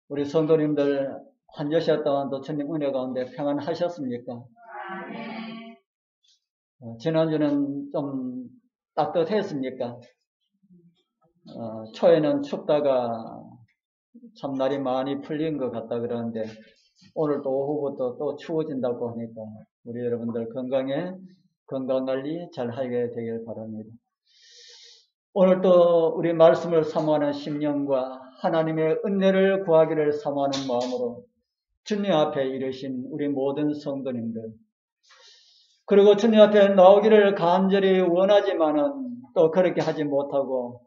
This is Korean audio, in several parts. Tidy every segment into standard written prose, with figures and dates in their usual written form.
우리 성도님들 한 주시간 동안도 주님 은혜 가운데 평안하셨습니까? 지난주는 좀 따뜻했습니까? 초에는 춥다가 참 날이 많이 풀린 것 같다 그러는데 오늘 또 오후부터 또 추워진다고 하니까 우리 여러분들 건강관리 잘 하게 되길 바랍니다. 오늘 또 우리 말씀을 사모하는 심령과 하나님의 은혜를 구하기를 사모하는 마음으로 주님 앞에 이르신 우리 모든 성도님들, 그리고 주님 앞에 나오기를 간절히 원하지만은 또 그렇게 하지 못하고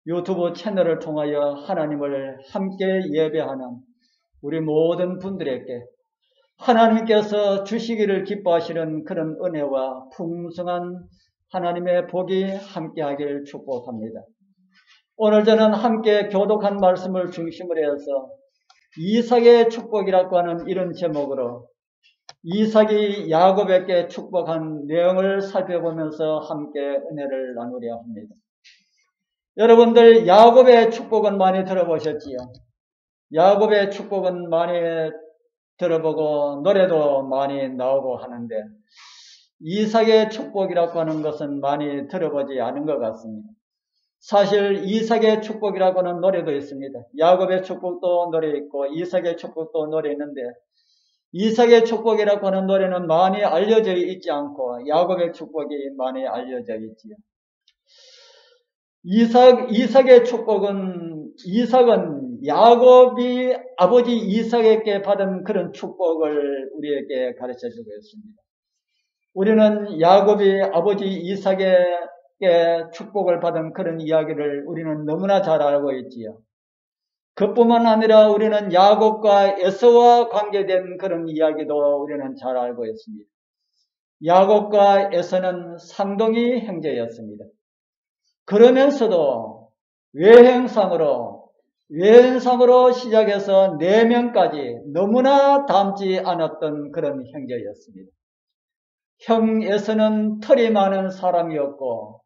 유튜브 채널을 통하여 하나님을 함께 예배하는 우리 모든 분들에게 하나님께서 주시기를 기뻐하시는 그런 은혜와 풍성한 하나님의 복이 함께하길 축복합니다. 오늘 저는 함께 교독한 말씀을 중심으로 해서 이삭의 축복이라고 하는 이런 제목으로 이삭이 야곱에게 축복한 내용을 살펴보면서 함께 은혜를 나누려 합니다. 여러분들 야곱의 축복은 많이 들어보셨지요? 야곱의 축복은 많이 들어보고 노래도 많이 나오고 하는데 이삭의 축복이라고 하는 것은 많이 들어보지 않은 것 같습니다. 사실 이삭의 축복이라고 하는 노래도 있습니다. 야곱의 축복도 노래 있고 이삭의 축복도 노래 있는데 이삭의 축복이라고 하는 노래는 많이 알려져 있지 않고 야곱의 축복이 많이 알려져 있지요. 이삭의 축복은 이삭은 야곱이 아버지 이삭에게 받은 그런 축복을 우리에게 가르쳐주고 있습니다. 우리는 야곱이 아버지 이삭에게 축복을 받은 그런 이야기를 우리는 너무나 잘 알고 있지요. 그뿐만 아니라 우리는 야곱과 에서와 관계된 그런 이야기도 우리는 잘 알고 있습니다. 야곱과 에서는 쌍둥이 형제였습니다. 그러면서도 외행상으로 시작해서 4명까지 너무나 닮지 않았던 그런 형제였습니다. 형 에서는 털이 많은 사람이었고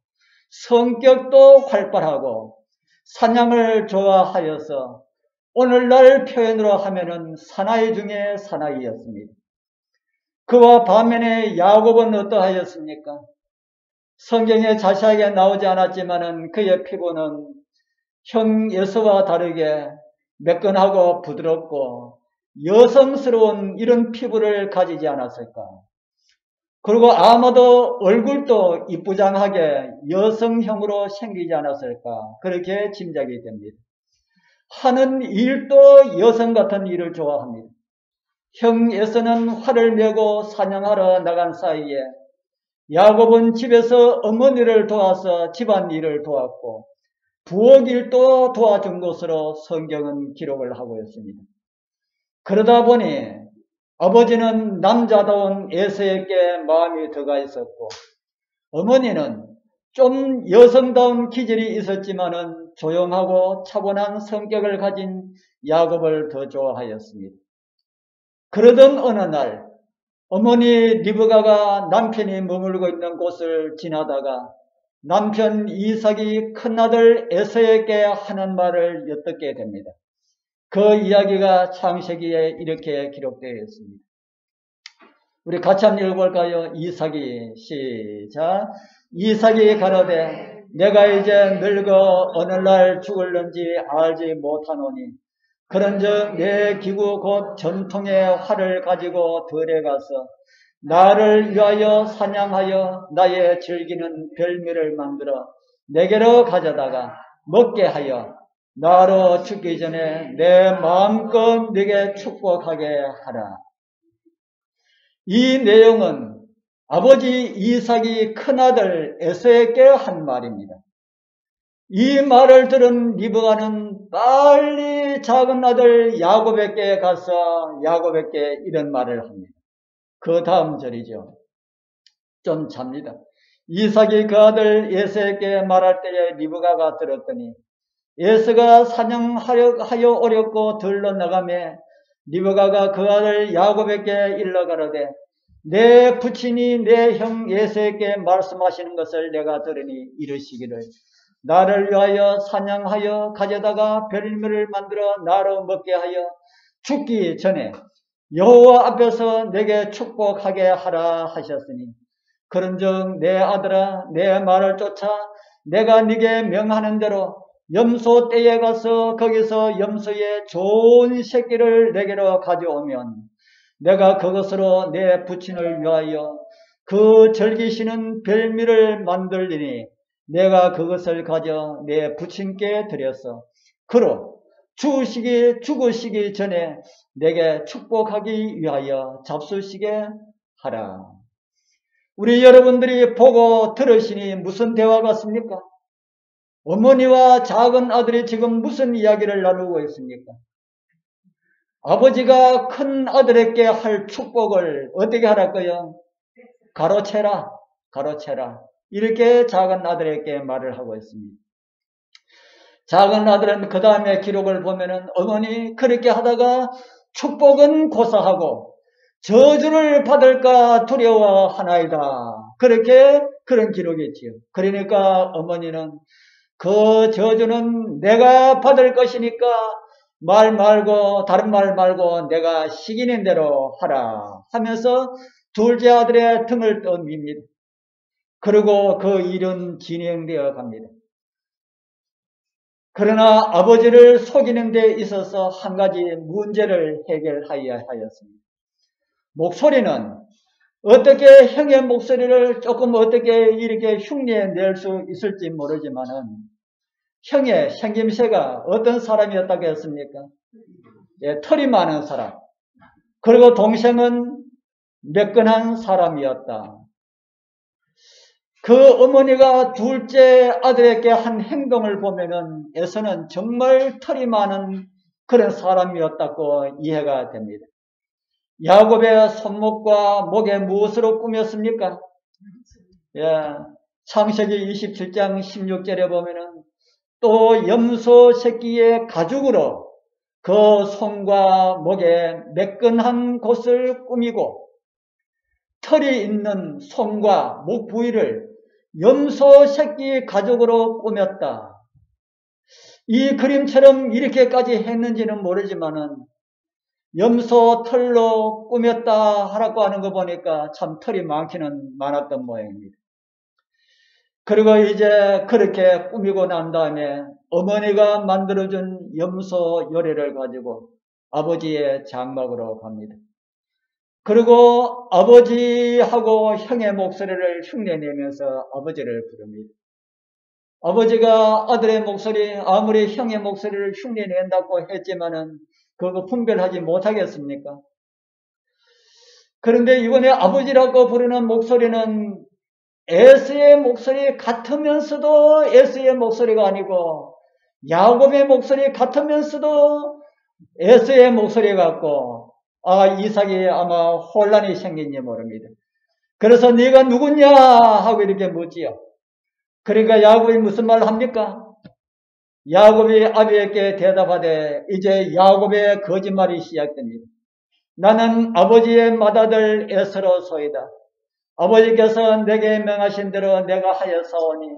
성격도 활발하고 사냥을 좋아하여서 오늘날 표현으로 하면은 사나이 중에 사나이였습니다. 그와 반면에 야곱은 어떠하였습니까? 성경에 자세하게 나오지 않았지만은 그의 피부는 형 에서와 다르게 매끈하고 부드럽고 여성스러운 이런 피부를 가지지 않았을까? 그리고 아마도 얼굴도 이쁘장하게 여성형으로 생기지 않았을까? 그렇게 짐작이 됩니다. 하는 일도 여성 같은 일을 좋아합니다. 형에서는 활을 메고 사냥하러 나간 사이에 야곱은 집에서 어머니를 도와서 집안일을 도왔고 부엌일도 도와준 것으로 성경은 기록을 하고 있습니다. 그러다 보니 아버지는 남자다운 에서에게 마음이 들어가 있었고 어머니는 좀 여성다운 기질이 있었지만은 조용하고 차분한 성격을 가진 야곱을 더 좋아하였습니다. 그러던 어느 날 어머니 리브가가 남편이 머물고 있는 곳을 지나다가 남편 이삭이 큰아들 에서에게 하는 말을 엿듣게 됩니다. 그 이야기가 창세기에 이렇게 기록되어 있습니다. 우리 같이 한번 읽어볼까요? 이삭이 시작. 이삭이 가로되 내가 이제 늙어 어느 날 죽을는지 알지 못하노니 그런즉 내 기구 곧 전통의 활을 가지고 들에 가서 나를 위하여 사냥하여 나의 즐기는 별미를 만들어 내게로 가져다가 먹게 하여 나로 죽기 전에 내 마음껏 네게 축복하게 하라. 이 내용은 아버지 이삭이 큰아들 에서에게 한 말입니다. 이 말을 들은 리브가는 빨리 작은 아들 야곱에게 가서 야곱에게 이런 말을 합니다. 그 다음 절이죠. 좀 잡니다. 이삭이 그 아들 에서에게 말할 때에 리브가가 들었더니 에서가 사냥하여 오렸고 들러 나가매 리브가가 그 아들 야곱에게 일러 가로되 내 부친이 내 형 에서에게 말씀하시는 것을 내가 들으니 이르시기를 나를 위하여 사냥하여 가져다가 별미를 만들어 나로 먹게 하여 죽기 전에 여호와 앞에서 내게 축복하게 하라 하셨으니 그런즉 내 아들아 내 말을 쫓아 내가 네게 명하는 대로 염소 떼에 가서 거기서 염소의 좋은 새끼를 내게로 가져오면 내가 그것으로 내 부친을 위하여 그 즐기시는 별미를 만들리니 내가 그것을 가져 내 부친께 드렸어. 그로 죽으시기 전에 내게 축복하기 위하여 잡수시게 하라. 우리 여러분들이 보고 들으시니 무슨 대화 같습니까? 어머니와 작은 아들이 지금 무슨 이야기를 나누고 있습니까? 아버지가 큰 아들에게 할 축복을 어떻게 하랄까요? 가로채라. 이렇게 작은 아들에게 말을 하고 있습니다. 작은 아들은 그 다음에 기록을 보면은 어머니 그렇게 하다가 축복은 고사하고 저주를 받을까 두려워하나이다. 그런 기록이 있지요. 그러니까 어머니는 그 저주는 내가 받을 것이니까 다른 말 말고 내가 시키는 대로 하라 하면서 둘째 아들의 등을 떠밉니다. 그리고 그 일은 진행되어 갑니다. 그러나 아버지를 속이는 데 있어서 한 가지 문제를 해결하여야 하였습니다. 목소리는 어떻게 형의 목소리를 조금 어떻게 이렇게 흉내낼 수 있을지 모르지만은 형의 생김새가 어떤 사람이었다고 했습니까? 예, 털이 많은 사람. 그리고 동생은 매끈한 사람이었다. 그 어머니가 둘째 아들에게 한 행동을 보면은 에서는 정말 털이 많은 그런 사람이었다고 이해가 됩니다. 야곱의 손목과 목에 무엇으로 꾸몄습니까? 예, 창세기 27장 16절에 보면은 또 염소 새끼의 가죽으로 그 손과 목에 매끈한 곳을 꾸미고 털이 있는 손과 목 부위를 염소 새끼 가죽으로 꾸몄다. 이 그림처럼 이렇게까지 했는지는 모르지만은 염소 털로 꾸몄다 하라고 하는 거 보니까 참 털이 많기는 많았던 모양입니다. 그리고 이제 그렇게 꾸미고 난 다음에 어머니가 만들어준 염소 요리를 가지고 아버지의 장막으로 갑니다. 그리고 아버지하고 형의 목소리를 흉내내면서 아버지를 부릅니다. 아버지가 아들의 목소리, 아무리 형의 목소리를 흉내낸다고 했지만은 그거 분별하지 못하겠습니까? 그런데 이번에 아버지라고 부르는 목소리는 에서의 목소리 같으면서도 에서의 목소리가 아니고 야곱의 목소리 같으면서도 에서의 목소리 같고 이삭이 아마 혼란이 생긴지 모릅니다. 그래서 네가 누구냐 하고 이렇게 묻지요. 그러니까 야곱이 무슨 말을 합니까? 야곱이 아비에게 대답하되 이제 야곱의 거짓말이 시작됩니다. 나는 아버지의 맏아들 에서로소이다. 아버지께서 내게 명하신 대로 내가 하였사오니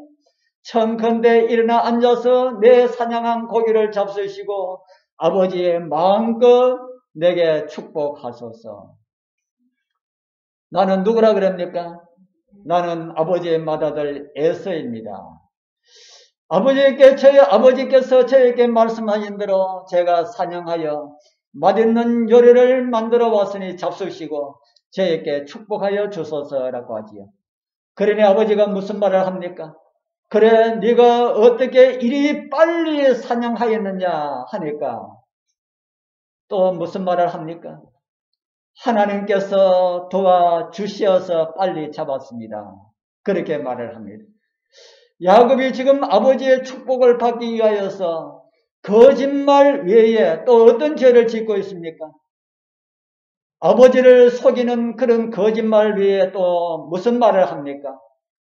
청컨대 일어나 앉아서 내 사냥한 고기를 잡수시고 아버지의 마음껏 내게 축복하소서. 나는 누구라 그럽니까? 나는 아버지의 맏아들 에서입니다. 아버지께서 저에게 말씀하신 대로 제가 사냥하여 맛있는 요리를 만들어 왔으니 잡수시고 저에게 축복하여 주소서라고 하지요. 그러니 아버지가 무슨 말을 합니까? 그래 네가 어떻게 이리 빨리 사냥하였느냐 하니까 또 무슨 말을 합니까? 하나님께서 도와주시어서 빨리 잡았습니다. 그렇게 말을 합니다. 야곱이 지금 아버지의 축복을 받기 위하여서 거짓말 외에 또 어떤 죄를 짓고 있습니까? 아버지를 속이는 그런 거짓말 외에 또 무슨 말을 합니까?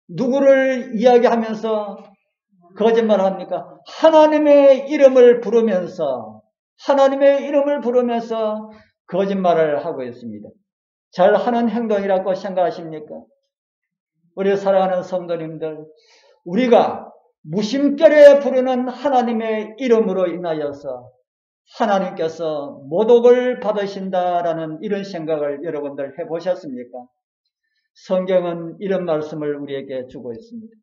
누구를 이야기하면서 거짓말을 합니까? 하나님의 이름을 부르면서 거짓말을 하고 있습니다. 잘하는 행동이라고 생각하십니까? 우리 사랑하는 성도님들, 우리가 무심결에 부르는 하나님의 이름으로 인하여서 하나님께서 모독을 받으신다라는 이런 생각을 여러분들 해보셨습니까? 성경은 이런 말씀을 우리에게 주고 있습니다.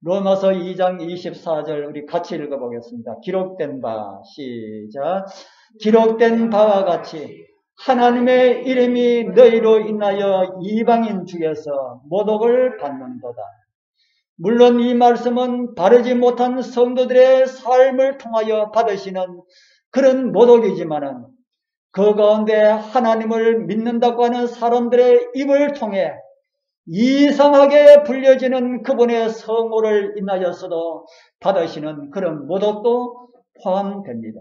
로마서 2장 24절 우리 같이 읽어보겠습니다. 기록된 바, 시작. 기록된 바와 같이 하나님의 이름이 너희로 인하여 이방인 중에서 모독을 받는도다. 물론 이 말씀은 바르지 못한 성도들의 삶을 통하여 받으시는 그런 모독이지만은 그 가운데 하나님을 믿는다고 하는 사람들의 입을 통해 이상하게 불려지는 그분의 성호를 인하여서도 받으시는 그런 모독도 포함됩니다.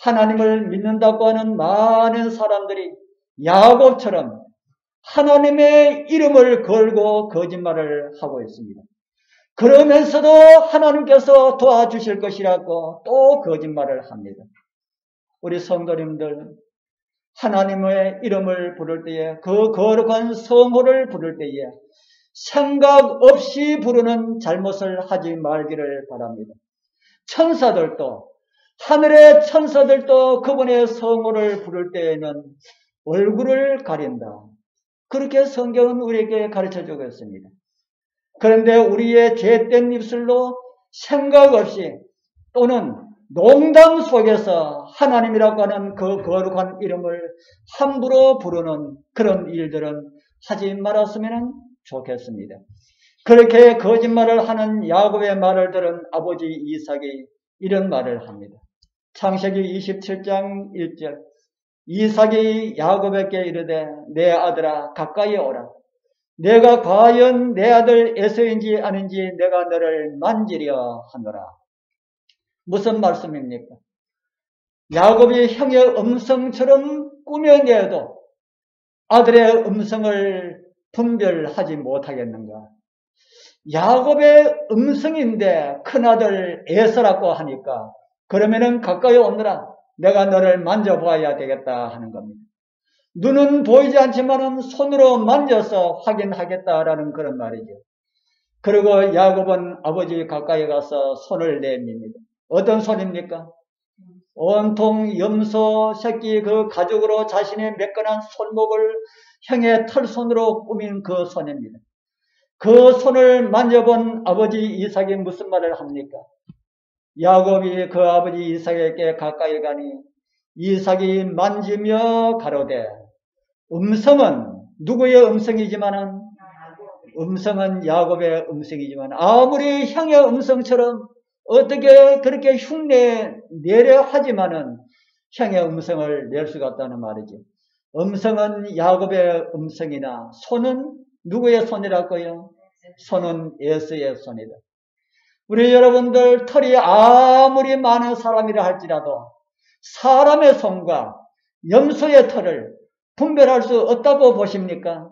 하나님을 믿는다고 하는 많은 사람들이 야곱처럼 하나님의 이름을 걸고 거짓말을 하고 있습니다. 그러면서도 하나님께서 도와주실 것이라고 또 거짓말을 합니다. 우리 성도님들, 하나님의 이름을 부를 때에, 그 거룩한 성호를 부를 때에 생각 없이 부르는 잘못을 하지 말기를 바랍니다. 천사들도, 하늘의 천사들도 그분의 성호를 부를 때에는 얼굴을 가린다. 그렇게 성경은 우리에게 가르쳐주고 있습니다. 그런데 우리의 죄된 입술로 생각 없이 또는 농담 속에서 하나님이라고 하는 그 거룩한 이름을 함부로 부르는 그런 일들은 하지 말았으면 좋겠습니다. 그렇게 거짓말을 하는 야곱의 말을 들은 아버지 이삭이 이런 말을 합니다. 창세기 27장 1절 이삭이 야곱에게 이르되 내 아들아 가까이 오라. 내가 과연 내 아들 에서인지 아닌지 내가 너를 만지려 하노라. 무슨 말씀입니까? 야곱이 형의 음성처럼 꾸며내도 아들의 음성을 분별하지 못하겠는가? 야곱의 음성인데 큰아들 에서라고 하니까 그러면은 가까이 오너라. 내가 너를 만져봐야 되겠다 하는 겁니다. 눈은 보이지 않지만은 손으로 만져서 확인하겠다라는 그런 말이죠. 그리고 야곱은 아버지 가까이 가서 손을 내밉니다. 어떤 손입니까? 온통 염소 새끼 그 가죽으로 자신의 매끈한 손목을 형의 털손으로 꾸민 그 손입니다. 그 손을 만져본 아버지 이삭이 무슨 말을 합니까? 야곱이 그 아버지 이삭에게 가까이 가니 이삭이 만지며 가로되 음성은 누구의 음성이지만은 음성은 야곱의 음성이지만 아무리 형의 음성처럼 어떻게 그렇게 흉내 내려 하지만은 형의 음성을 낼 수가 없다는 말이지. 음성은 야곱의 음성이나 손은 누구의 손이라고요? 손은 에서의 손이다. 우리 여러분들 털이 아무리 많은 사람이라 할지라도 사람의 손과 염소의 털을 분별할 수 없다고 보십니까?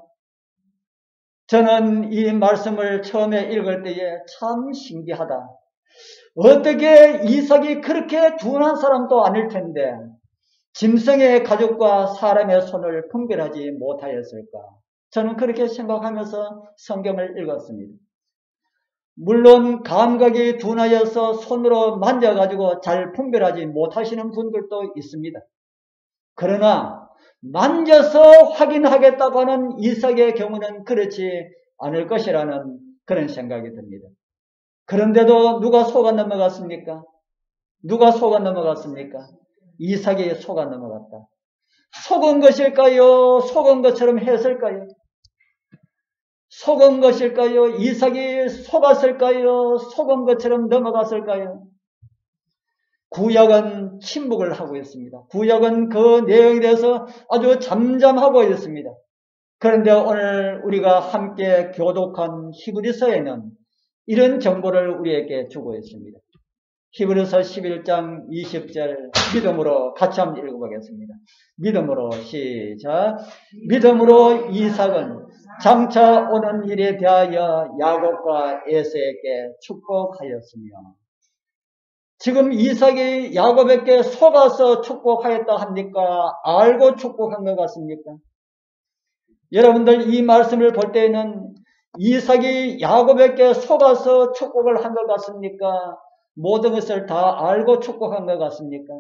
저는 이 말씀을 처음에 읽을 때에 참 신기하다. 어떻게 이삭이 그렇게 둔한 사람도 아닐 텐데 짐승의 가죽과 사람의 손을 분별하지 못하였을까? 저는 그렇게 생각하면서 성경을 읽었습니다. 물론 감각이 둔하여서 손으로 만져가지고 잘 분별하지 못하시는 분들도 있습니다. 그러나 만져서 확인하겠다고 하는 이삭의 경우는 그렇지 않을 것이라는 그런 생각이 듭니다. 그런데도 누가 속아 넘어갔습니까? 누가 속아 넘어갔습니까? 이삭이 속아 넘어갔다. 속은 것일까요? 속은 것처럼 했을까요? 속은 것일까요? 이삭이 속았을까요? 속은 것처럼 넘어갔을까요? 구약은 침묵을 하고 있습니다. 구약은 그 내용에 대해서 아주 잠잠하고 있습니다. 그런데 오늘 우리가 함께 교독한 히브리서에는 이런 정보를 우리에게 주고 있습니다. 히브리서 11장 20절 믿음으로 같이 한번 읽어보겠습니다. 믿음으로 시작. 믿음으로 이삭은 장차 오는 일에 대하여 야곱과 에서에게 축복하였으며 지금 이삭이 야곱에게 속아서 축복하였다 합니까? 알고 축복한 것 같습니까? 여러분들 이 말씀을 볼 때에는 이삭이 야곱에게 속아서 축복을 한 것 같습니까? 모든 것을 다 알고 축복한 것 같습니까?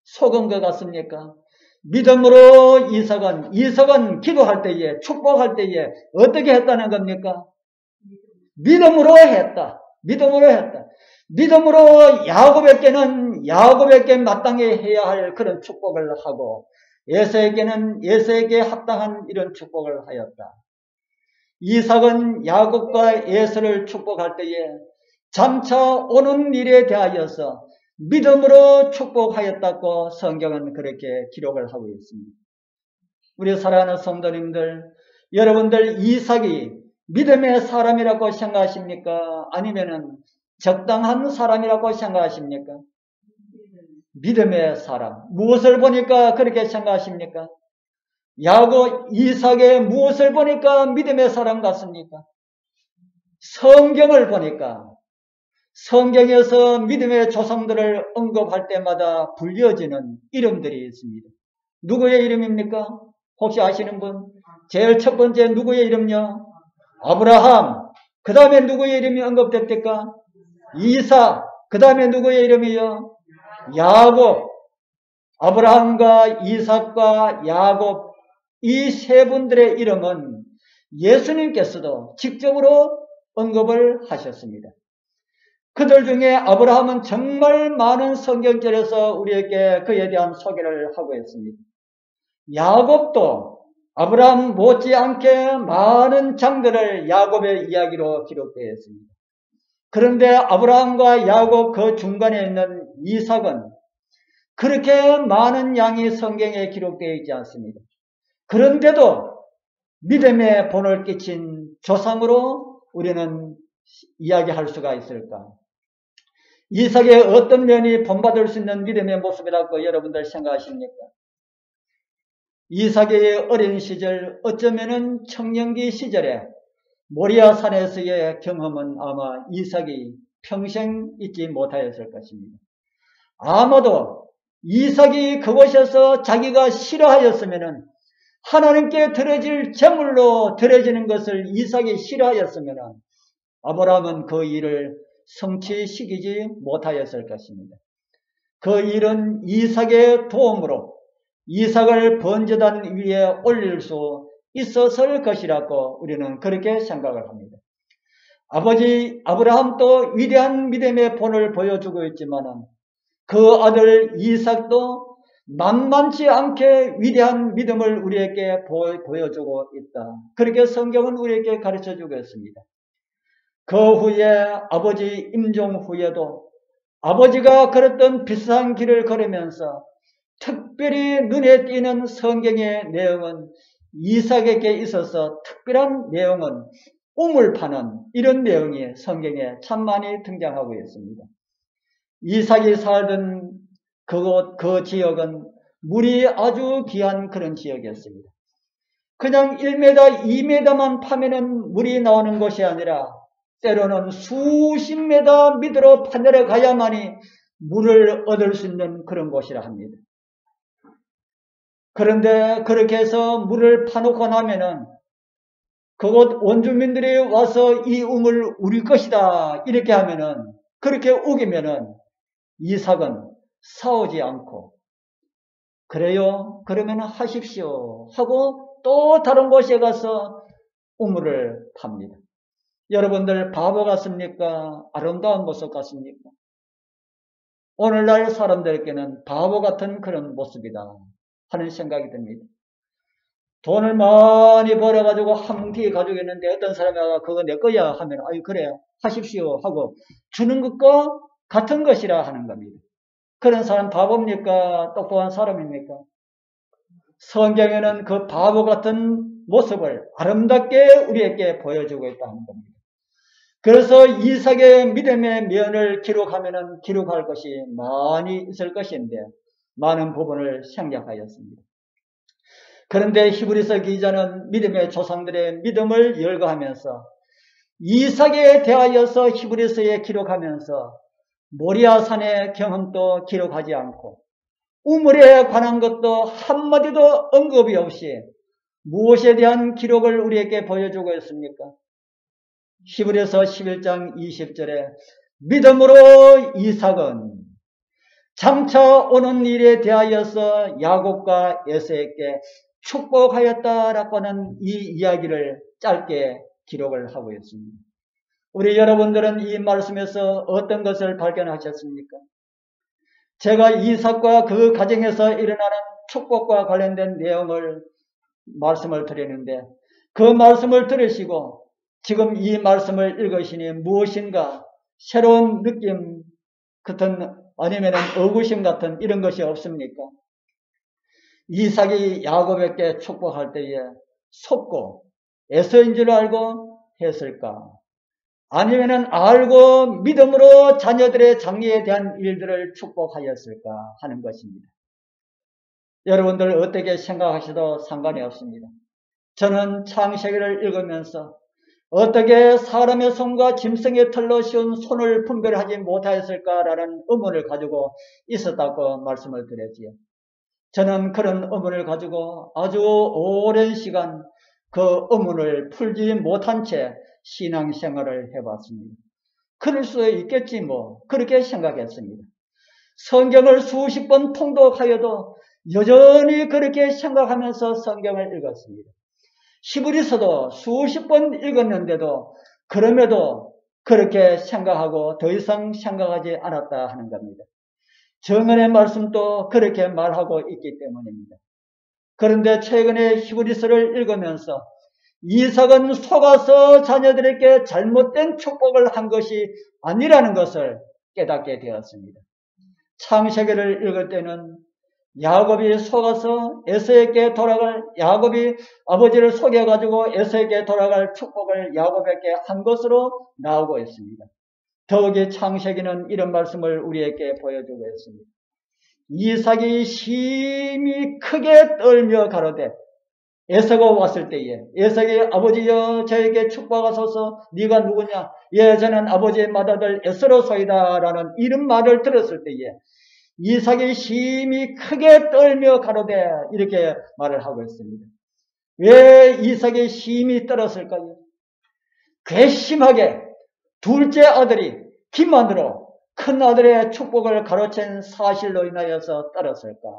속은 것 같습니까? 믿음으로 이삭은 기도할 때에, 축복할 때에 어떻게 했다는 겁니까? 믿음으로 했다. 믿음으로 했다. 믿음으로 야곱에게 마땅히 해야 할 그런 축복을 하고, 에서에게 합당한 이런 축복을 하였다. 이삭은 야곱과 에서를 축복할 때에 장차 오는 일에 대하여서 믿음으로 축복하였다고 성경은 그렇게 기록을 하고 있습니다. 우리 사랑하는 성도님들, 여러분들 이삭이 믿음의 사람이라고 생각하십니까? 아니면은 적당한 사람이라고 생각하십니까? 믿음의 사람. 무엇을 보니까 그렇게 생각하십니까? 이삭의 무엇을 보니까 믿음의 사람 같습니까? 성경을 보니까, 성경에서 믿음의 조상들을 언급할 때마다 불려지는 이름들이 있습니다. 누구의 이름입니까? 혹시 아시는 분? 제일 첫 번째 누구의 이름요? 아브라함. 그 다음에 누구의 이름이 언급됐을까? 이삭. 그 다음에 누구의 이름이요? 야곱. 아브라함과 이삭과 야곱, 이 세 분들의 이름은 예수님께서도 직접으로 언급을 하셨습니다. 그들 중에 아브라함은 정말 많은 성경절에서 우리에게 그에 대한 소개를 하고 있습니다. 야곱도 아브라함 못지않게 많은 장들을 야곱의 이야기로 기록되어 있습니다. 그런데 아브라함과 야곱 그 중간에 있는 이삭은 그렇게 많은 양이 성경에 기록되어 있지 않습니다. 그런데도 믿음의 본을 끼친 조상으로 우리는 이야기할 수가 있을까? 이삭의 어떤 면이 본받을 수 있는 믿음의 모습이라고 여러분들 생각하십니까? 이삭의 어린 시절, 어쩌면은 청년기 시절에 모리아 산에서의 경험은 아마 이삭이 평생 잊지 못하였을 것입니다. 아마도 이삭이 그곳에서 자기가 싫어하였으면은, 하나님께 드려질 제물로 드려지는 것을 이삭이 싫어하였으면은 아브라함은 그 일을 성취시키지 못하였을 것입니다. 그 일은 이삭의 도움으로 이삭을 번제단 위에 올릴 수 있었을 것이라고 우리는 그렇게 생각을 합니다. 아버지 아브라함도 위대한 믿음의 본을 보여주고 있지만 그 아들 이삭도 만만치 않게 위대한 믿음을 우리에게 보여주고 있다. 그렇게 성경은 우리에게 가르쳐주고 있습니다. 그 후에 아버지 임종 후에도 아버지가 걸었던 비슷한 길을 걸으면서 특별히 눈에 띄는 성경의 내용은 이삭에게 있어서 특별한 내용은 우물 파는 이런 내용이 성경에 참 많이 등장하고 있습니다. 이삭이 살던 그 지역은 물이 아주 귀한 그런 지역이었습니다. 그냥 1m, 2m만 파면은 물이 나오는 것이 아니라 때로는 수십 메다 밑으로 파내려가야만이 물을 얻을 수 있는 그런 곳이라 합니다. 그런데 그렇게 해서 물을 파놓고 나면은 그곳 원주민들이 와서 이 우물 우리 것이다 이렇게 하면은, 그렇게 우기면은 이삭은 싸우지 않고 그래요? 그러면 하십시오 하고 또 다른 곳에 가서 우물을 팝니다. 여러분들 바보 같습니까? 아름다운 모습 같습니까? 오늘날 사람들에게는 바보 같은 그런 모습이다 하는 생각이 듭니다. 돈을 많이 벌어가지고 한 뒤에 가지고 있는데 어떤 사람이 그거 내 거야 하면 아유 그래 하십시오 하고 주는 것과 같은 것이라 하는 겁니다. 그런 사람 바보입니까? 똑똑한 사람입니까? 성경에는 그 바보 같은 모습을 아름답게 우리에게 보여주고 있다는 겁니다. 그래서 이삭의 믿음의 면을 기록할 것이 많이 있을 것인데 많은 부분을 생략하였습니다. 그런데 히브리서 기자는 믿음의 조상들의 믿음을 열거하면서 이삭에 대하여서 히브리서에 기록하면서 모리아산의 경험도 기록하지 않고 우물에 관한 것도 한마디도 언급이 없이 무엇에 대한 기록을 우리에게 보여주고 있습니까? 히브리서 11장 20절에 믿음으로 이삭은 장차 오는 일에 대하여서 야곱과 에서에게 축복하였다라고 하는 이 이야기를 짧게 기록을 하고 있습니다. 우리 여러분들은 이 말씀에서 어떤 것을 발견하셨습니까? 제가 이삭과 그 가정에서 일어나는 축복과 관련된 내용을 말씀을 드리는데 그 말씀을 들으시고 지금 이 말씀을 읽으시니 무엇인가 새로운 느낌 같은 아니면 의구심 같은 이런 것이 없습니까? 이삭이 야곱에게 축복할 때에 속고 에서인 줄 알고 했을까? 아니면 알고 믿음으로 자녀들의 장래에 대한 일들을 축복하였을까 하는 것입니다. 여러분들 어떻게 생각하셔도 상관이 없습니다. 저는 창세기를 읽으면서 어떻게 사람의 손과 짐승의 털로 씌운 손을 분별하지 못하였을까라는 의문을 가지고 있었다고 말씀을 드렸지요. 저는 그런 의문을 가지고 아주 오랜 시간 그 의문을 풀지 못한 채 신앙생활을 해봤습니다. 그럴 수 있겠지 뭐 그렇게 생각했습니다. 성경을 수십 번 통독하여도 여전히 그렇게 생각하면서 성경을 읽었습니다. 히브리서도 수십 번 읽었는데도 그럼에도 그렇게 생각하고 더 이상 생각하지 않았다 하는 겁니다. 정언의 말씀도 그렇게 말하고 있기 때문입니다. 그런데 최근에 히브리서를 읽으면서 이삭은 속아서 자녀들에게 잘못된 축복을 한 것이 아니라는 것을 깨닫게 되었습니다. 창세기를 읽을 때는 야곱이 속아서 에서에게 돌아갈 야곱이 아버지를 속여가지고 에서에게 돌아갈 축복을 야곱에게 한 것으로 나오고 있습니다. 더욱이 창세기는 이런 말씀을 우리에게 보여주고 있습니다. 이삭이 심히 크게 떨며 가로되 에서가 왔을 때에 에서에게 아버지여 저에게 축복하소서 네가 누구냐 예 저는 아버지의 맏아들 에서로소이다 라는 이런 말을 들었을 때에 이삭이 심히 크게 떨며 가로되 이렇게 말을 하고 있습니다. 왜 이삭이 심히 떨었을까요? 괘씸하게 둘째 아들이 기만으로 큰 아들의 축복을 가로챈 사실로 인하여서 떨었을까?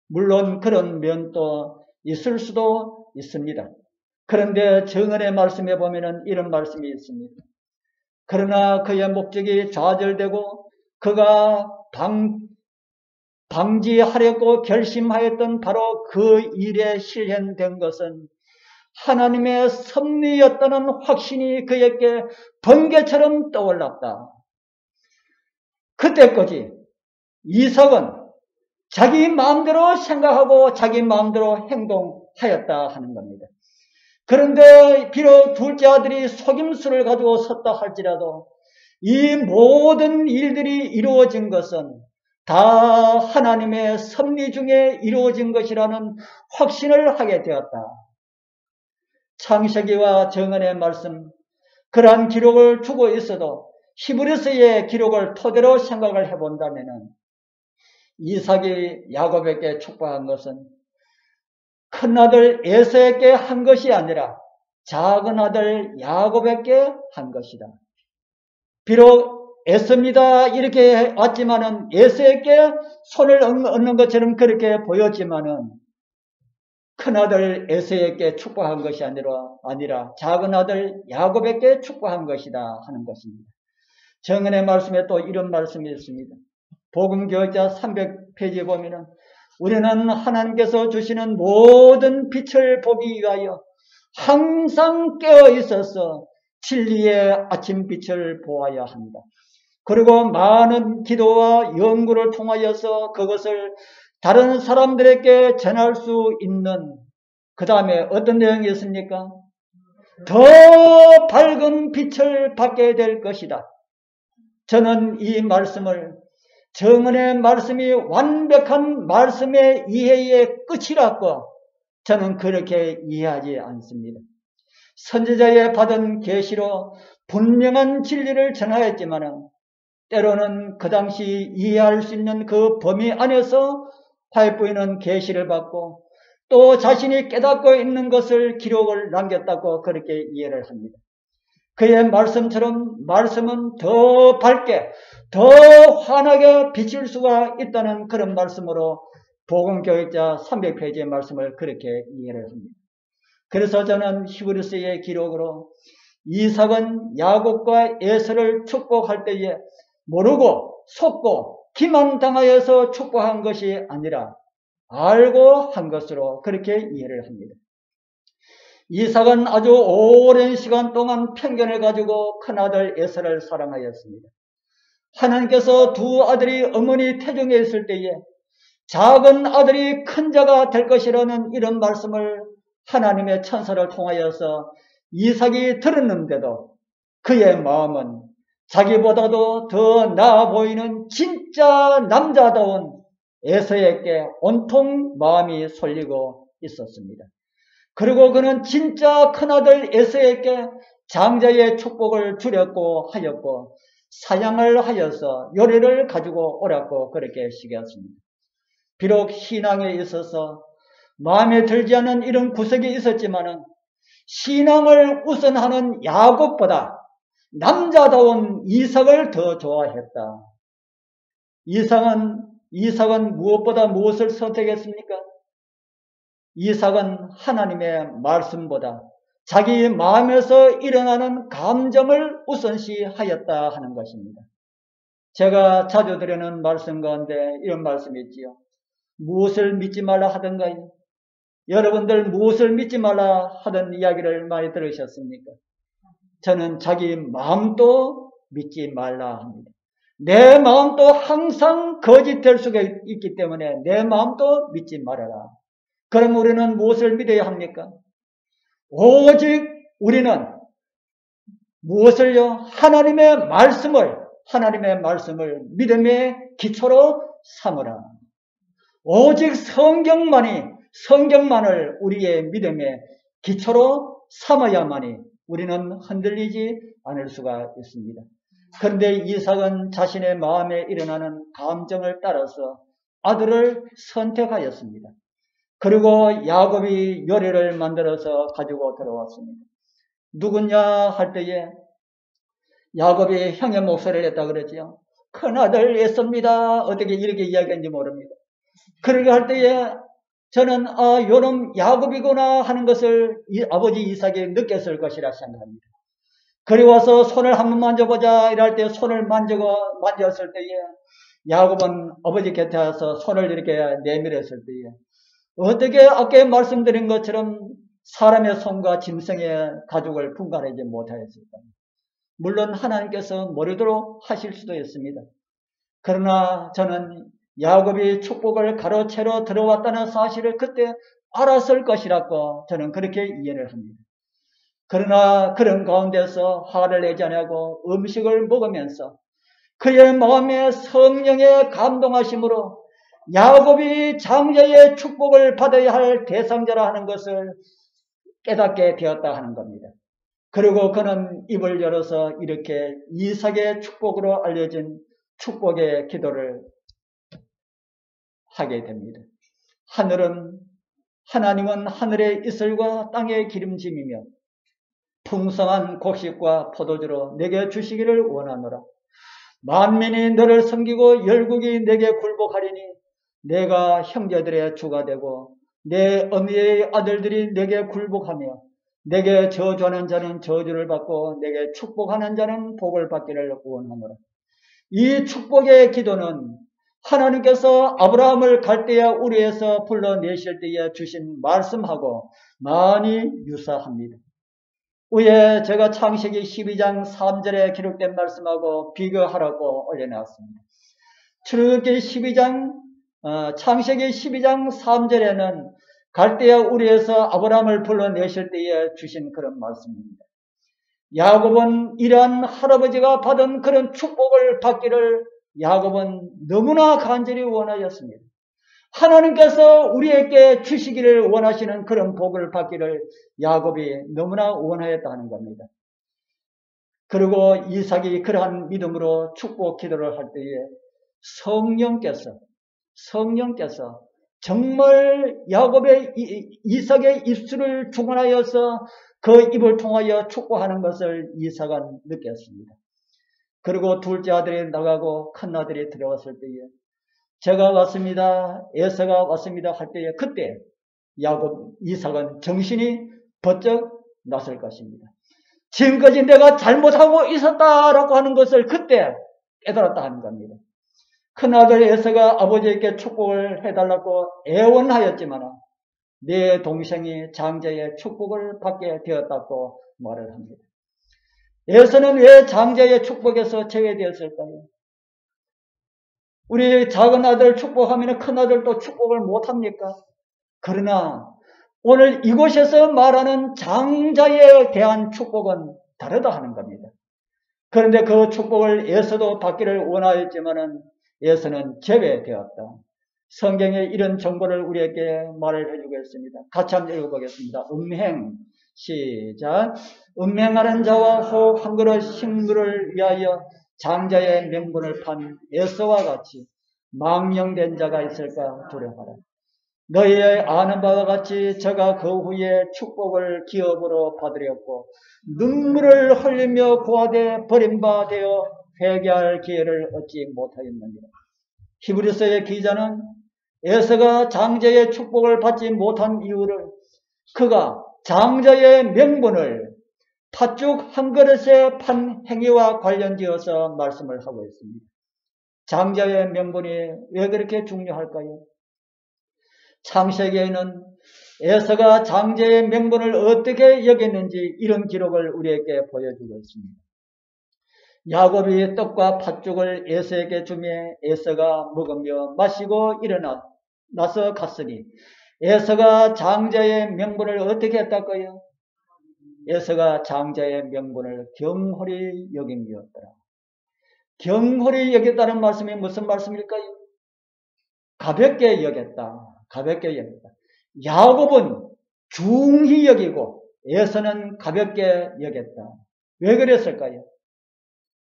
물론 그런 면도 있을 수도 있습니다. 그런데 정언의 말씀에 보면은 이런 말씀이 있습니다. 그러나 그의 목적이 좌절되고 그가 방지하려고 결심하였던 바로 그 일에 실현된 것은 하나님의 섭리였다는 확신이 그에게 번개처럼 떠올랐다. 그때까지 이삭은 자기 마음대로 생각하고 자기 마음대로 행동하였다 하는 겁니다. 그런데 비록 둘째 아들이 속임수를 가지고 섰다 할지라도 이 모든 일들이 이루어진 것은 다 하나님의 섭리 중에 이루어진 것이라는 확신을 하게 되었다. 창세기와 정언의 말씀, 그러한 기록을 두고 있어도 히브리서의 기록을 토대로 생각을 해본다면 이삭이 야곱에게 축복한 것은 큰아들 에서에게 한 것이 아니라 작은 아들 야곱에게 한 것이다. 비록 에서입니다 이렇게 왔지만은 에서에게 손을 얹는 것처럼 그렇게 보였지만은 큰아들 에서에게 축복한 것이 아니라 작은 아들 야곱에게 축복한 것이다 하는 것입니다. 정언의 말씀에 또 이런 말씀이 있습니다. 복음교육자 300페이지에 보면은 우리는 하나님께서 주시는 모든 빛을 보기 위하여 항상 깨어 있어서 진리의 아침빛을 보아야 한다. 그리고 많은 기도와 연구를 통하여서 그것을 다른 사람들에게 전할 수 있는 그 다음에 어떤 내용이 있습니까? 더 밝은 빛을 받게 될 것이다. 저는 이 말씀을 정언의 말씀이 완벽한 말씀의 이해의 끝이라고 저는 그렇게 이해하지 않습니다. 선지자의 받은 계시로 분명한 진리를 전하였지만 때로는 그 당시 이해할 수 있는 그 범위 안에서 화해부인은 계시를 받고 또 자신이 깨닫고 있는 것을 기록을 남겼다고 그렇게 이해를 합니다. 그의 말씀처럼 말씀은 더 밝게, 더 환하게 비칠 수가 있다는 그런 말씀으로 복음교육자 300페이지의 말씀을 그렇게 이해를 합니다. 그래서 저는 히브리서의 기록으로 이삭은 야곱과 에서를 축복할 때에 모르고 속고 기만당하여서 축복한 것이 아니라 알고 한 것으로 그렇게 이해를 합니다. 이삭은 아주 오랜 시간 동안 편견을 가지고 큰아들 에서를 사랑하였습니다. 하나님께서 두 아들이 어머니 태중에 있을 때에 작은 아들이 큰 자가 될 것이라는 이런 말씀을 하나님의 천사를 통하여서 이삭이 들었는데도 그의 마음은 자기보다도 더 나아 보이는 진짜 남자다운 에서에게 온통 마음이 쏠리고 있었습니다. 그리고 그는 진짜 큰아들 에서에게 장자의 축복을 주렸고 하였고 사양을 하여서 요리를 가지고 오라고 그렇게 시켰습니다. 비록 신앙에 있어서 마음에 들지 않는 이런 구석이 있었지만은 신앙을 우선하는 야곱보다 남자다운 이삭을 더 좋아했다. 이삭은 무엇보다 무엇을 선택했습니까? 이삭은 하나님의 말씀보다 자기 마음에서 일어나는 감정을 우선시하였다 하는 것입니다. 제가 자주 드리는 말씀 가운데 이런 말씀이 있지요. 무엇을 믿지 말라 하던가요? 여러분들 무엇을 믿지 말라 하던 이야기를 많이 들으셨습니까? 저는 자기 마음도 믿지 말라 합니다. 내 마음도 항상 거짓될 수가 있기 때문에 내 마음도 믿지 말아라. 그럼 우리는 무엇을 믿어야 합니까? 오직 우리는 무엇을요? 하나님의 말씀을 믿음의 기초로 삼으라. 오직 성경만을 우리의 믿음의 기초로 삼아야만이 우리는 흔들리지 않을 수가 있습니다. 그런데 이삭은 자신의 마음에 일어나는 감정을 따라서 아들을 선택하였습니다. 그리고 야곱이 요리를 만들어서 가지고 들어왔습니다. 누구냐 할 때에 야곱이 형의 목소리를 냈다 그랬지요. 큰아들 에서입니다. 어떻게 이렇게 이야기했는지 모릅니다. 그렇게 할 때에 저는 요놈 야곱이구나 하는 것을 아버지 이삭이 느꼈을 것이라 생각합니다. 그리고 와서 손을 한번 만져보자 이럴 때 손을 만졌을 때에 야곱은 아버지 곁에 와서 손을 이렇게 내밀었을 때에 어떻게 아까 말씀드린 것처럼 사람의 손과 짐승의 가죽을 분간하지 못하였을까? 물론 하나님께서 모르도록 하실 수도 있습니다. 그러나 저는 야곱이 축복을 가로채로 들어왔다는 사실을 그때 알았을 것이라고 저는 그렇게 이해를 합니다. 그러나 그런 가운데서 화를 내지 않고 음식을 먹으면서 그의 마음에 성령의 감동하심으로 야곱이 장자의 축복을 받아야 할 대상자라 하는 것을 깨닫게 되었다 하는 겁니다. 그리고 그는 입을 열어서 이렇게 이삭의 축복으로 알려진 축복의 기도를 하게 됩니다. 하나님은 하늘의 이슬과 땅의 기름짐이며 풍성한 곡식과 포도주로 내게 주시기를 원하노라. 만민이 너를 섬기고 열국이 내게 굴복하리니 내가 형제들의 주가 되고 내 어미의 아들들이 내게 굴복하며 내게 저주하는 자는 저주를 받고 내게 축복하는 자는 복을 받기를 원하노라. 이 축복의 기도는 하나님께서 아브라함을 갈대아 우르에서 불러내실 때에 주신 말씀하고 많이 유사합니다. 위에 제가 창세기 12장 3절에 기록된 말씀하고 비교하라고 올려놨습니다. 창세기 12장 3절에는 갈대아 우르에서 아브라함을 불러내실 때에 주신 그런 말씀입니다. 야곱은 이러한 할아버지가 받은 그런 축복을 받기를 야곱은 너무나 간절히 원하였습니다. 하나님께서 우리에게 주시기를 원하시는 그런 복을 받기를 야곱이 너무나 원하였다는 겁니다. 그리고 이삭이 그러한 믿음으로 축복 기도를 할 때에 성령께서 정말 야곱의 이삭의 입술을 주관하여서 그 입을 통하여 축복하는 것을 이삭은 느꼈습니다. 그리고 둘째 아들이 나가고 큰 아들이 들어왔을 때에 제가 왔습니다. 에서가 왔습니다. 할 때에 그때 이삭은 정신이 번쩍 났을 것입니다. 지금까지 내가 잘못하고 있었다라고 하는 것을 그때 깨달았다 하는 겁니다. 큰아들 에서가 아버지에게 축복을 해달라고 애원하였지만 내 동생이 장자의 축복을 받게 되었다고 말을 합니다. 에서는 왜 장자의 축복에서 제외되었을까요? 우리 작은 아들 축복하면 큰 아들도 축복을 못합니까? 그러나 오늘 이곳에서 말하는 장자에 대한 축복은 다르다 하는 겁니다. 그런데 그 축복을 에서도 받기를 원하였지만은 에서는 제외되었다. 성경에 이런 정보를 우리에게 말을 해주겠습니다. 같이 한번 읽어보겠습니다. 음행 시작. 음행하는 자와 혹 한 그릇 식물을 위하여 장자의 명분을 판 에서와 같이 망령된 자가 있을까 두려워하라. 너희 아는 바와 같이 저가 그 후에 축복을 기업으로 받으렸고 눈물을 흘리며 고아되 버림바 되어 회개할 기회를 얻지 못하였느니라. 히브리서의 기자는 에서가 장자의 축복을 받지 못한 이유를 그가 장자의 명분을 팥죽 한 그릇에 판 행위와 관련지어서 말씀을 하고 있습니다. 장자의 명분이 왜 그렇게 중요할까요? 창세기에는 에서가 장자의 명분을 어떻게 여겼는지 이런 기록을 우리에게 보여주고 있습니다. 야곱이 떡과 팥죽을 에서에게 주며 에서가 먹으며 마시고 일어나서 갔으니 에서가 장자의 명분을 어떻게 했다고요? 에서가 장자의 명분을 경홀히 여김이었더라. 경홀히 여겼다는 말씀이 무슨 말씀일까요? 가볍게 여겼다. 가볍게 여겼다. 야곱은 중히 여기고 에서는 가볍게 여겼다. 왜 그랬을까요?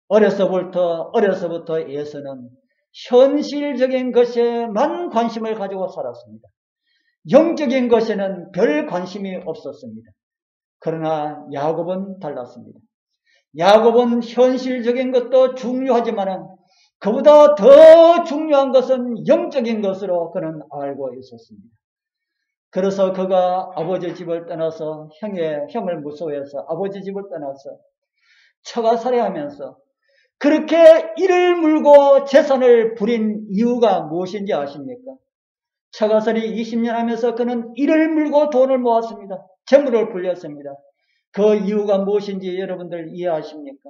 어려서부터 에서는 현실적인 것에만 관심을 가지고 살았습니다. 영적인 것에는 별 관심이 없었습니다. 그러나 야곱은 달랐습니다. 야곱은 현실적인 것도 중요하지만 그보다 더 중요한 것은 영적인 것으로 그는 알고 있었습니다. 그래서 그가 아버지 집을 떠나서 형을 무서워해서 아버지 집을 떠나서 처가 살해하면서 그렇게 이를 물고 재산을 부린 이유가 무엇인지 아십니까? 처가살이 20년 하면서 그는 이를 물고 돈을 모았습니다. 재물을 불렸습니다. 그 이유가 무엇인지 여러분들 이해하십니까?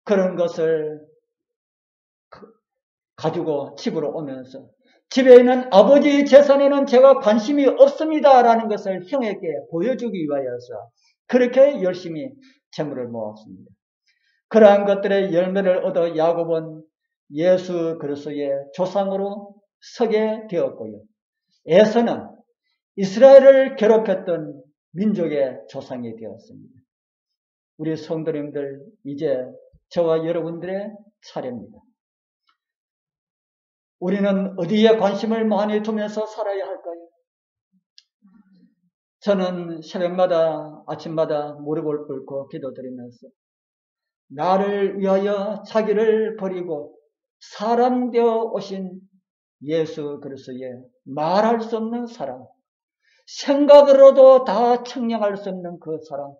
그런 것을 가지고 집으로 오면서 집에 있는 아버지 재산에는 제가 관심이 없습니다 라는 것을 형에게 보여주기 위하여서 그렇게 열심히 재물을 모았습니다. 그러한 것들의 열매를 얻어 야곱은 예수 그리스도의 조상으로 서게 되었고요. 에서는 이스라엘을 괴롭혔던 민족의 조상이 되었습니다. 우리 성도님들 이제 저와 여러분들의 차례입니다. 우리는 어디에 관심을 많이 두면서 살아야 할까요? 저는 새벽마다 아침마다 무릎을 꿇고 기도드리면서 나를 위하여 자기를 버리고 사람 되어 오신 예수 그리스도의 말할 수 없는 사랑, 생각으로도 다 측량할 수 없는 그 사랑,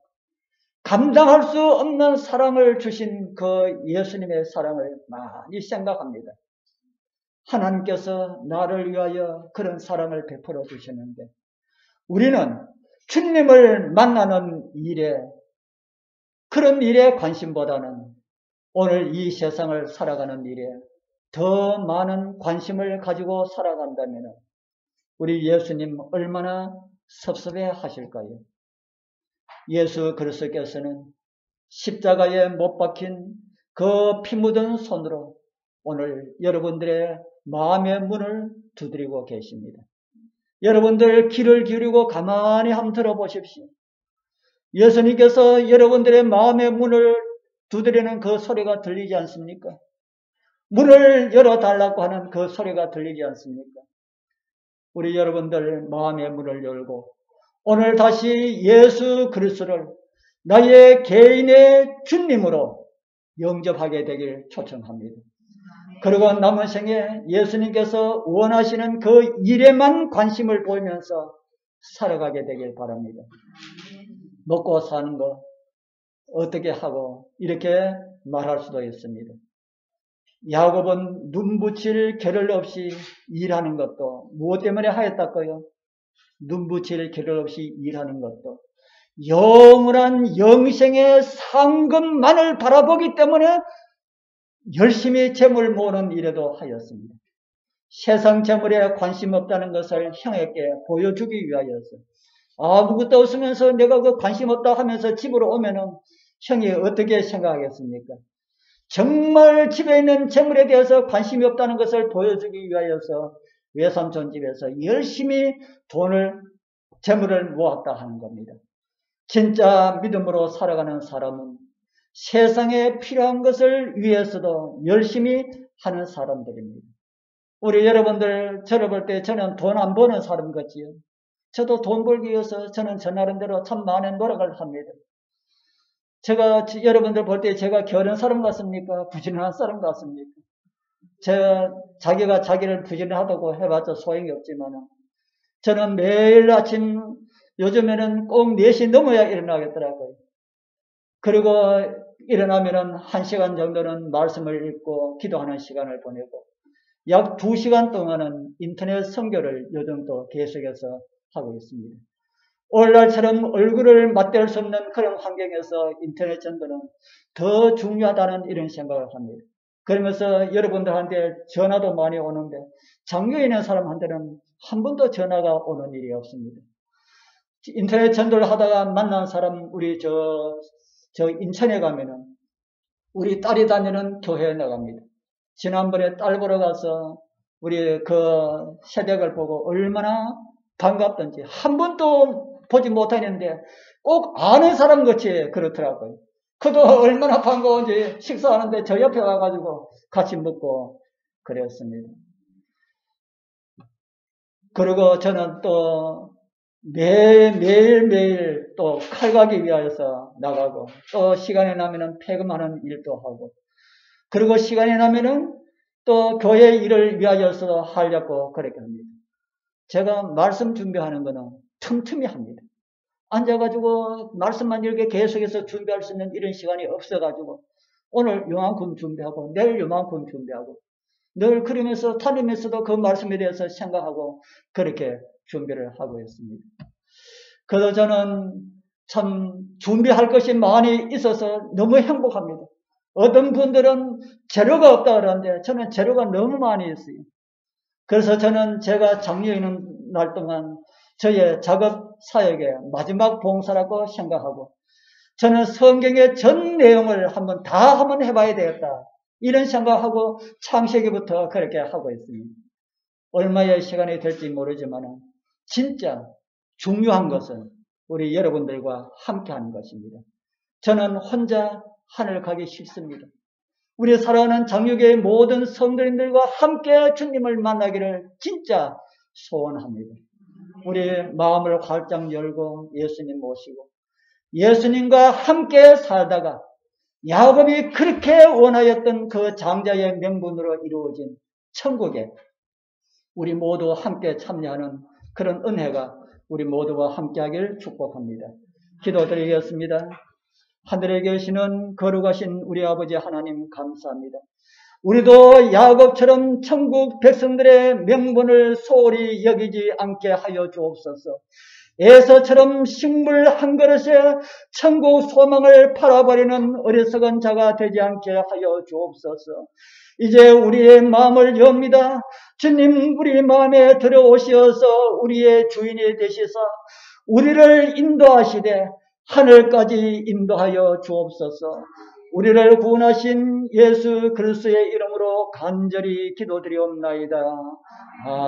감당할 수 없는 사랑을 주신 그 예수님의 사랑을 많이 생각합니다. 하나님께서 나를 위하여 그런 사랑을 베풀어 주시는데 우리는 주님을 만나는 일에 그런 일에 관심보다는 오늘 이 세상을 살아가는 일에 더 많은 관심을 가지고 살아간다면 우리 예수님 얼마나 섭섭해 하실까요? 예수 그리스도께서는 십자가에 못 박힌 그 피 묻은 손으로 오늘 여러분들의 마음의 문을 두드리고 계십니다. 여러분들 귀를 기울이고 가만히 한번 들어보십시오. 예수님께서 여러분들의 마음의 문을 두드리는 그 소리가 들리지 않습니까? 문을 열어달라고 하는 그 소리가 들리지 않습니까? 우리 여러분들 마음의 문을 열고 오늘 다시 예수 그리스도를 나의 개인의 주님으로 영접하게 되길 초청합니다. 그리고 남은 생에 예수님께서 원하시는 그 일에만 관심을 보이면서 살아가게 되길 바랍니다. 먹고 사는 거 어떻게 하고 이렇게 말할 수도 있습니다. 야곱은 눈 붙일 겨를 없이 일하는 것도 무엇 때문에 하였다고요? 눈 붙일 겨를 없이 일하는 것도 영원한 영생의 상급만을 바라보기 때문에 열심히 재물 모으는 일에도 하였습니다. 세상 재물에 관심 없다는 것을 형에게 보여주기 위하여서 아무것도 없으면서 내가 그 관심 없다 하면서 집으로 오면은 형이 어떻게 생각하겠습니까? 정말 집에 있는 재물에 대해서 관심이 없다는 것을 보여주기 위하여서 외삼촌 집에서 열심히 재물을 모았다 하는 겁니다. 진짜 믿음으로 살아가는 사람은 세상에 필요한 것을 위해서도 열심히 하는 사람들입니다. 우리 여러분들 저를 볼 때 저는 돈 안 버는 사람 같지요. 저도 돈 벌기 위해서 저는 저 나름대로 참 많은 노력을 합니다. 제가 여러분들 볼 때 제가 게으른 사람 같습니까? 부지런한 사람 같습니까? 자기가 자기를 부지런하다고 해봤자 소용이 없지만 저는 매일 아침 요즘에는 꼭 4시 넘어야 일어나겠더라고요. 그리고 일어나면은 1시간 정도는 말씀을 읽고 기도하는 시간을 보내고 약 2시간 동안은 인터넷 선교를 요즘 또 계속해서 하고 있습니다. 오늘날처럼 얼굴을 맞댈 수 없는 그런 환경에서 인터넷 전도는 더 중요하다는 이런 생각을 합니다. 그러면서 여러분들한테 전화도 많이 오는데 장교에 있는 사람한테는 한 번도 전화가 오는 일이 없습니다. 인터넷 전도를 하다가 만난 사람 우리 저 인천에 가면은 우리 딸이 다니는 교회에 나갑니다. 지난번에 딸 보러 가서 우리 그 새벽을 보고 얼마나 반갑던지 한 번도 보지 못했는데 꼭 아는 사람 같이 그렇더라고요. 그도 얼마나 반가운지 식사하는데 저 옆에 와가지고 같이 먹고 그랬습니다. 그리고 저는 또 매일매일 또 칼가기 위하여서 나가고 또 시간이 나면은 폐금하는 일도 하고 그리고 시간이 나면은 또 교회 일을 위하여서 하려고 그렇게 합니다. 제가 말씀 준비하는 거는 틈틈이 합니다. 앉아가지고 말씀만 이렇게 계속해서 준비할 수 있는 이런 시간이 없어가지고 오늘 요만큼 준비하고 내일 요만큼 준비하고 늘 그러면서 다니면서도 그 말씀에 대해서 생각하고 그렇게 준비를 하고 있습니다. 그래서 저는 참 준비할 것이 많이 있어서 너무 행복합니다. 어떤 분들은 재료가 없다 그러는데 저는 재료가 너무 많이 있어요. 그래서 저는 제가 장려에 있는 날 동안 저의 작업 사역의 마지막 봉사라고 생각하고 저는 성경의 전 내용을 한번 해봐야 되겠다. 이런 생각하고 창세기부터 그렇게 하고 있습니다. 얼마의 시간이 될지 모르지만 진짜 중요한 것은 우리 여러분들과 함께 하는 것입니다. 저는 혼자 하늘 가기 싫습니다. 우리 사랑하는 장유교의 모든 성도님들과 함께 주님을 만나기를 진짜 소원합니다. 우리 마음을 활짝 열고 예수님 모시고 예수님과 함께 살다가 야곱이 그렇게 원하였던 그 장자의 명분으로 이루어진 천국에 우리 모두 함께 참여하는 그런 은혜가 우리 모두와 함께하길 축복합니다. 기도드리겠습니다. 하늘에 계시는 거룩하신 우리 아버지 하나님 감사합니다. 우리도 야곱처럼 천국 백성들의 명분을 소홀히 여기지 않게 하여 주옵소서. 에서처럼 식물 한 그릇에 천국 소망을 팔아버리는 어리석은 자가 되지 않게 하여 주옵소서. 이제 우리의 마음을 엽니다. 주님 우리 마음에 들어오시어서 우리의 주인이 되시사 우리를 인도하시되 하늘까지 인도하여 주옵소서. 우리를 구원하신 예수 그리스도의 이름으로 간절히 기도드리옵나이다. 아멘.